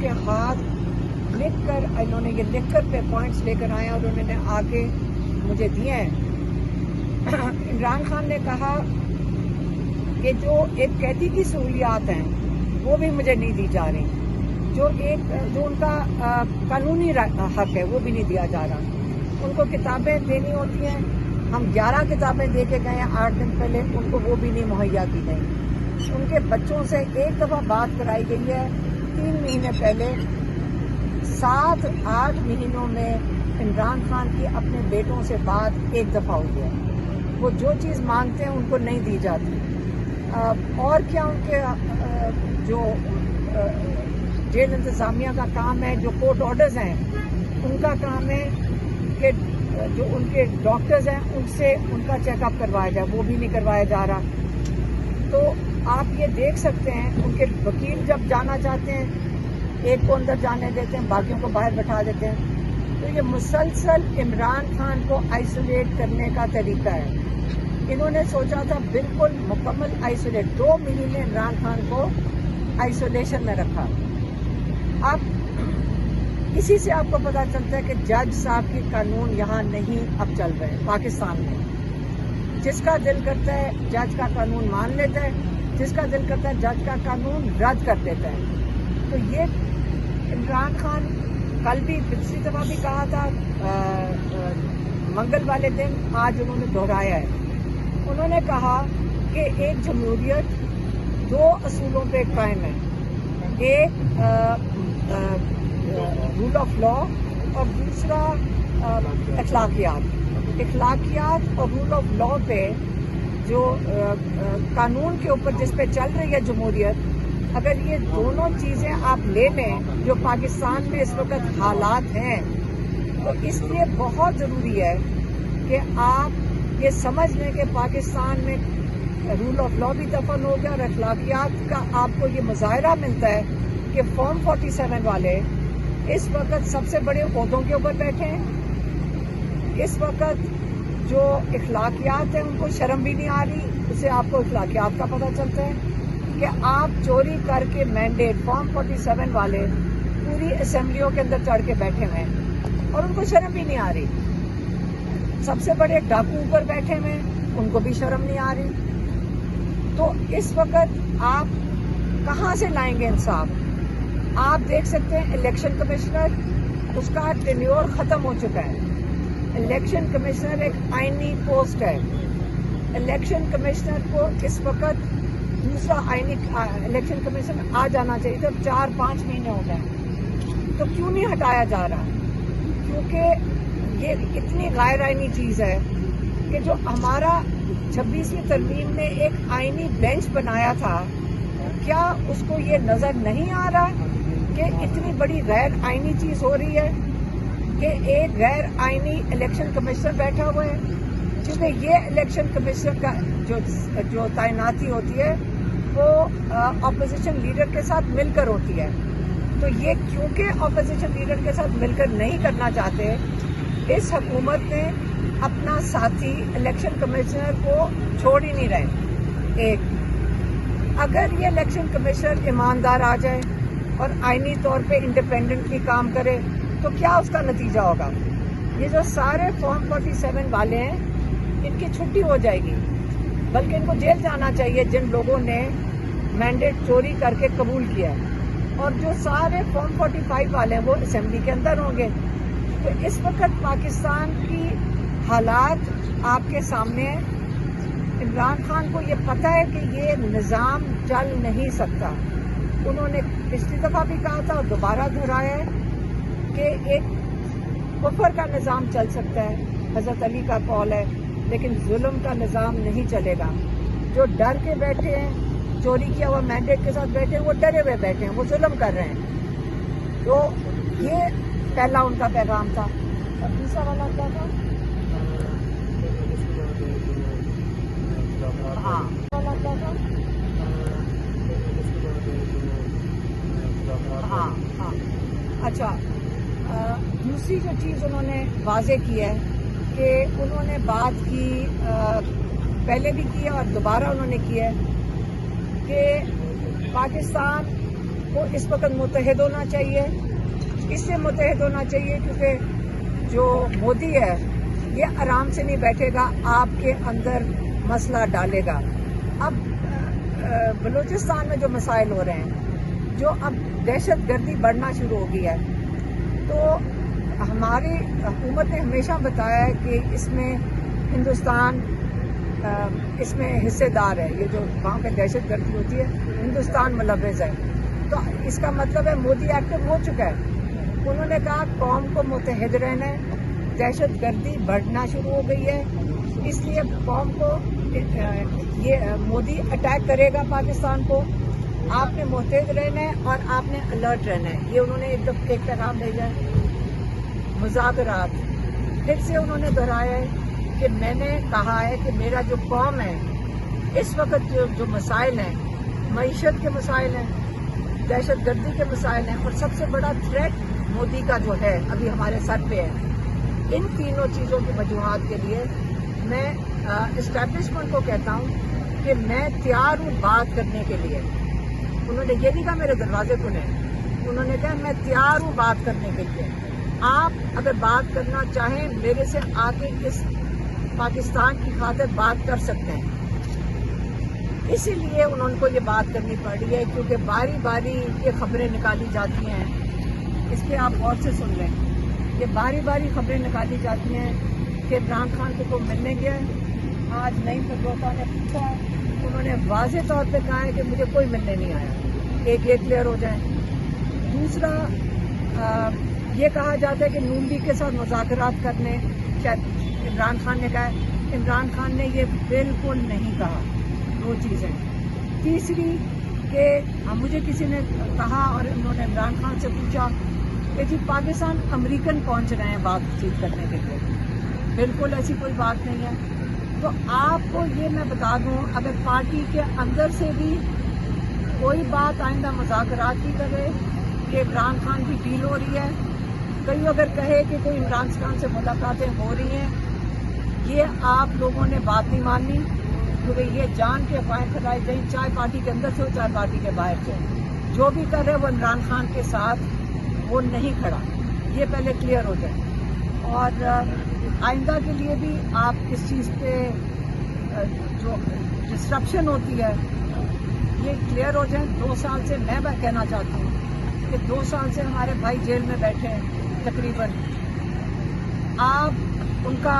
کے ہاتھ لکھ کر انہوں نے یہ لکھ کر پوائنٹس لے کر آئے اور انہوں نے آگے مجھے دیے ہیں۔ عمران خان نے کہا کہ جو ایک قیدی کی سہولیات ہیں وہ بھی مجھے نہیں دی جا رہی، جو ان کا قانونی حق ہے وہ بھی نہیں دیا جا رہا۔ ان کو کتابیں دینی ہوتی ہیں، ہم 11 کتابیں دے کے گئے ہیں 8 دن پہلے، ان کو وہ بھی نہیں مہیا کی گئی۔ ان کے بچوں سے ایک دفعہ بات کرائی گئی ہے 3 مہینے پہلے، 7-8 مہینوں میں عمران خان کی اپنے بیٹوں سے بات ایک دفعہ ہو گیا۔ وہ جو چیز مانگتے ہیں ان کو نہیں دی جاتی۔ اور کیا ان کے جو جیل انتظامیہ کا کام ہے، جو کورٹ آرڈرز ہیں ان کا کام ہے کہ جو ان کے ڈاکٹرز ہیں ان سے ان کا چیک اپ کروایا جائے، وہ بھی نہیں کروایا جا رہا۔ تو آپ یہ دیکھ سکتے ہیں ان کے وکیل جب جانا چاہتے ہیں ایک کو اندر جانے دیتے ہیں، باقیوں کو باہر بٹھا دیتے ہیں۔ تو یہ مسلسل عمران خان کو آئسولیٹ کرنے کا طریقہ ہے۔ انہوں نے سوچا تھا بالکل مکمل آئسولیٹ، 2 مہینے عمران خان کو آئسولیشن میں رکھا۔ اب اسی سے آپ کو پتا چلتا ہے کہ جج صاحب کی قانون یہاں نہیں اب چل رہے پاکستان میں۔ جس کا دل کرتا ہے جج کا قانون مان لیتا ہے، جس کا دل کرتا ہے جج کا قانون رد کر دیتا ہے۔ تو یہ عمران خان کل بھی پچھلی دفعہ بھی کہا تھا، منگل والے دن آج انہوں نے دہرایا ہے۔ انہوں نے کہا کہ ایک جمہوریت 2 اصولوں پہ قائم ہے، ایک رول آف لا اور دوسرا اخلاقیات اور رول آف لا پہ، جو قانون کے اوپر جس پہ چل رہی ہے جمہوریت، اگر یہ دونوں چیزیں آپ لے لیں جو پاکستان میں اس وقت حالات ہیں، تو اس لیے بہت ضروری ہے کہ آپ یہ سمجھ لیں کہ پاکستان میں رول آف لا بھی دفن ہو گیا اور اخلاقیات کا آپ کو یہ مظاہرہ ملتا ہے کہ فارم 47 والے اس وقت سب سے بڑے عہدوں کے اوپر بیٹھے ہیں۔ اس وقت جو اخلاقیات ہیں ان کو شرم بھی نہیں آ رہی، اسے آپ کو اخلاقیات کا پتہ چلتا ہے کہ آپ چوری کر کے مینڈیٹ فارم 47 والے پوری اسمبلیوں کے اندر چڑھ کے بیٹھے ہوئے ہیں اور ان کو شرم بھی نہیں آ رہی۔ سب سے بڑے ڈاکو اوپر بیٹھے ہوئے ہیں، ان کو بھی شرم نہیں آ رہی۔ تو اس وقت آپ کہاں سے لائیں گے انصاف؟ آپ دیکھ سکتے ہیں الیکشن کمشنر، اس کا ٹینیور ختم ہو چکا ہے۔ الیکشن کمشنر ایک آئینی پوسٹ ہے۔ الیکشن کمشنر کو اس وقت دوسرا آئینی الیکشن کمشنر آ جانا چاہیے تھا، 4-5 مہینے ہو گئے، تو کیوں نہیں ہٹایا جا رہا؟ کیونکہ یہ اتنی غیر آئینی چیز ہے کہ جو ہمارا 26ویں ترمیم نے ایک آئینی بینچ بنایا تھا، کیا اس کو یہ نظر نہیں آ رہا کہ اتنی بڑی غیر آئینی چیز ہو رہی ہے کہ ایک غیر آئینی الیکشن کمشنر بیٹھا ہوا ہے؟ کیونکہ یہ الیکشن کمشنر کا جو تعیناتی ہوتی ہے وہ اپوزیشن لیڈر کے ساتھ مل کر ہوتی ہے۔ تو یہ کیونکہ اپوزیشن لیڈر کے ساتھ مل کر نہیں کرنا چاہتے، اس حکومت نے اپنا ساتھی الیکشن کمشنر کو چھوڑ ہی نہیں رہے۔ اگر یہ الیکشن کمشنر ایماندار آ جائے اور آئینی طور پہ انڈیپینڈنٹلی کام کرے تو کیا اس کا نتیجہ ہوگا؟ یہ جو سارے فارم 47 والے ہیں ان کی چھٹی ہو جائے گی، بلکہ ان کو جیل جانا چاہیے جن لوگوں نے مینڈیٹ چوری کر کے قبول کیا ہے، اور جو سارے فارم 45 والے ہیں وہ اسمبلی کے اندر ہوں گے۔ تو اس وقت پاکستان کی حالات آپ کے سامنے ہیں۔ عمران خان کو یہ پتہ ہے کہ یہ نظام چل نہیں سکتا۔ انہوں نے پچھلی دفعہ بھی کہا تھا اور دوبارہ دہرایا ہے کہ ایک کفر کا نظام چل سکتا ہے، حضرت علی کا قول ہے، لیکن ظلم کا نظام نہیں چلے گا۔ جو ڈر کے بیٹھے ہیں، چوری کیا ہوا مینڈیٹ کے ساتھ بیٹھے ہیں، وہ ڈرے ہوئے بیٹھے ہیں، وہ ظلم کر رہے ہیں۔ تو یہ پہلا ان کا پیغام تھا۔ اور دوسرا والا کیا تھا؟ ہاں ہاں ہاں اچھا، دوسری جو چیز انہوں نے واضح کی ہے کہ انہوں نے بات کی، پہلے بھی کی ہے اور دوبارہ انہوں نے کی ہے کہ پاکستان کو اس وقت متحد ہونا چاہیے. اس سے متحد ہونا چاہیے کیونکہ جو مودی ہے یہ آرام سے نہیں بیٹھے گا, آپ کے اندر مسئلہ ڈالے گا. اب بلوچستان میں جو مسائل ہو رہے ہیں, جو اب دہشت گردی بڑھنا شروع ہو گئی ہے, تو ہماری حکومت نے ہمیشہ بتایا ہے کہ اس میں ہندوستان اس میں حصے دار ہے. یہ جو وہاں پہ دہشت گردی ہوتی ہے ہندوستان ملوث ہے. تو اس کا مطلب ہے مودی ایکٹو ہو چکا ہے. انہوں نے کہا قوم کو متحد رہنا ہے, دہشت گردی بڑھنا شروع ہو گئی ہے, اس لیے قوم کو یہ مودی اٹیک کرے گا پاکستان کو, آپ نے متحد رہنا ہے اور آپ نے الرٹ رہنا ہے. یہ انہوں نے ایک پیغام بھیجا ہے. مذاکرات پھر سے انہوں نے دہرایا ہے کہ میں نے کہا ہے کہ میرا جو قوم ہے اس وقت جو مسائل ہیں, معیشت کے مسائل ہیں, دہشت گردی کے مسائل ہیں, اور سب سے بڑا تھریٹ مودی کا جو ہے ابھی ہمارے سر پہ ہے. ان تینوں چیزوں کی وجوہات کے لیے میں اسٹیبلشمنٹ کو کہتا ہوں کہ میں تیار ہوں بات کرنے کے لیے. انہوں نے یہ نہیں کہا میرے دروازے کھلے, انہوں نے کہا میں تیار ہوں بات کرنے کے لیے. آپ اگر بات کرنا چاہیں میرے سے آ کے اس پاکستان کی خاطر بات کر سکتے ہیں. اسی لیے انہوں کو یہ بات کرنی پڑی ہے کیونکہ باری باری یہ خبریں نکالی جاتی ہیں. اس کے آپ غور سے سن لیں, یہ باری باری خبریں نکالی جاتی ہیں کہ عمران خان کو کوئی ملنے گیا ہے. آج نئی پٹروتا نے پوچھا, انہوں نے واضح طور پہ کہا ہے کہ مجھے کوئی ملنے نہیں آیا. ایک یہ کلیئر ہو جائے. دوسرا یہ کہا جاتا ہے کہ نون لیگ کے ساتھ مذاکرات کرنے, شاید عمران خان نے کہا ہے. عمران خان نے یہ بالکل نہیں کہا. دو چیزیں. تیسری کہ مجھے کسی نے کہا اور انہوں نے عمران خان سے پوچھا کہ جی پاکستان امریکن پہنچ رہے ہیں بات چیت کرنے کے لیے. بالکل ایسی کوئی بات نہیں ہے. تو آپ کو یہ میں بتا دوں, اگر پارٹی کے اندر سے بھی کوئی بات آئندہ مذاکرات کی کرے کہ عمران خان کی ڈیل ہو رہی ہے, کہیں اگر کہے کہ کوئی عمران خان سے ملاقاتیں ہو رہی ہیں, یہ آپ لوگوں نے بات نہیں ماننی, کیونکہ یہ جان کے باہر کھڑائی جائیں, چاہے پارٹی کے اندر سے ہو چاہے پارٹی کے باہر سے. جو بھی کر رہے وہ عمران خان کے ساتھ وہ نہیں کھڑا. یہ پہلے کلیئر ہو جائے. اور آئندہ کے لیے بھی آپ اس چیز پہ جو ڈسٹرپشن ہوتی ہے یہ کلیئر ہو جائیں. 2 سال سے میں کہنا چاہتی ہوں کہ 2 سال سے ہمارے بھائی جیل میں بیٹھے ہیں تقریباً. آپ ان کا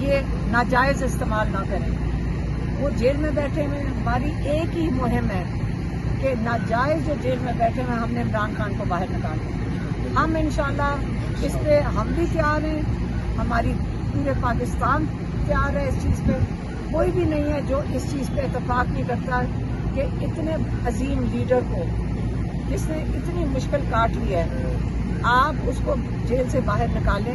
یہ ناجائز استعمال نہ کریں. وہ جیل میں بیٹھے ہوئے, ہماری ایک ہی مہم ہے کہ ناجائز جو جیل میں بیٹھے ہوئے ہم نے عمران خان کو باہر نکالنا. ہم انشاءاللہ اس پہ ہم بھی تیار ہیں, ہماری پورے پاکستان تیار ہے اس چیز پہ. کوئی بھی نہیں ہے جو اس چیز پہ اتفاق نہیں کرتا کہ اتنے عظیم لیڈر کو جس نے اتنی مشکل کاٹ لی ہے آپ اس کو جیل سے باہر نکالیں.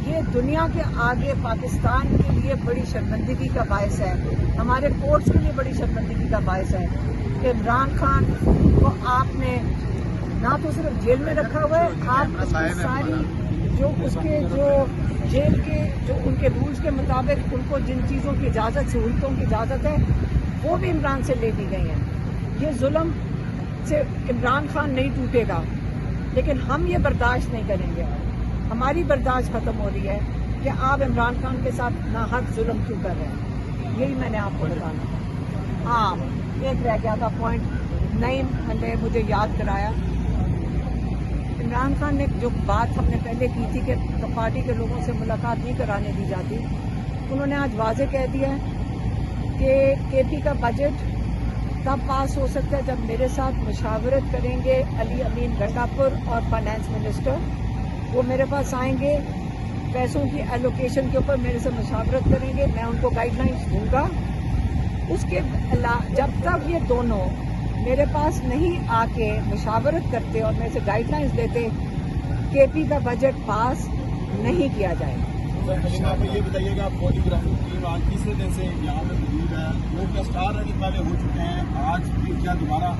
یہ دنیا کے آگے پاکستان کے لیے بڑی شرمندگی کا باعث ہے, ہمارے کورٹس کے لیے بڑی شرمندگی کا باعث ہے کہ عمران خان کو آپ نے نہ تو صرف جیل میں رکھا ہوا ہے, آپ اس کی ساری جو اس کے جو جیل کے جو ان کے رولز کے مطابق ان کو جن چیزوں کی اجازت, سہولتوں کی اجازت ہے وہ بھی عمران سے لے لی گئی ہیں. یہ ظلم سے عمران خان نہیں ٹوٹے گا, لیکن ہم یہ برداشت نہیں کریں گے. ہماری برداشت ختم ہو رہی ہے کہ آپ عمران خان کے ساتھ ناحق ظلم کیوں کر رہے ہیں. یہی میں نے آپ کو بتانا. ہاں ایک رہ گیا تھا پوائنٹ, نعیم نے مجھے یاد کرایا. عمران خان نے جو بات ہم نے پہلے کی تھی کہ پارٹی کے لوگوں سے ملاقات نہیں کرانے دی جاتی, انہوں نے آج واضح کہہ دیا کہ کے پی کا بجٹ تب پاس ہو سکتا ہے جب میرے ساتھ مشاورت کریں گے علی امین گنڈاپور اور فائنانس منسٹر. وہ میرے پاس آئیں گے, پیسوں کی ایلوکیشن کے اوپر میرے سے مشاورت کریں گے, میں ان کو گائیڈ لائنس دوں گا. اس کے جب تک یہ دونوں میرے پاس نہیں آ کے مشاورت کرتے اور میرے سے گائیڈ لائنس دیتے, کے پی کا بجٹ پاس نہیں کیا جائے گا. آپ یہ بتائیے گا, پولیگرافی ٹیم آج تیسرے دن سے یہاں پہ موجود ہے, وہ کیا اسٹار رننگ والے ہو چکے ہیں, آج بھی کیا دوبارہ